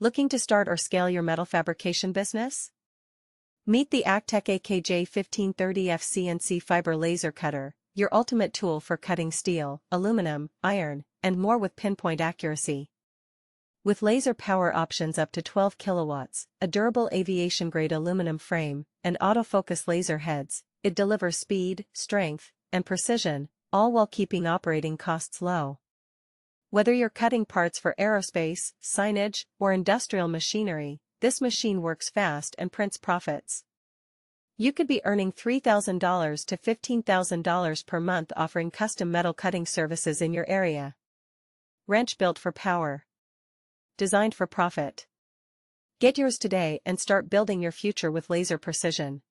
Looking to start or scale your metal fabrication business? Meet the ACCTEK AKJ1530F CNC Fiber Laser Cutter, your ultimate tool for cutting steel, aluminum, iron, and more with pinpoint accuracy. With laser power options up to 12 kilowatts, a durable aviation-grade aluminum frame, and autofocus laser heads, it delivers speed, strength, and precision, all while keeping operating costs low. Whether you're cutting parts for aerospace, signage, or industrial machinery, this machine works fast and prints profits. You could be earning $3,000 to $15,000 per month offering custom metal cutting services in your area. Wrench built for power. Designed for profit. Get yours today and start building your future with laser precision.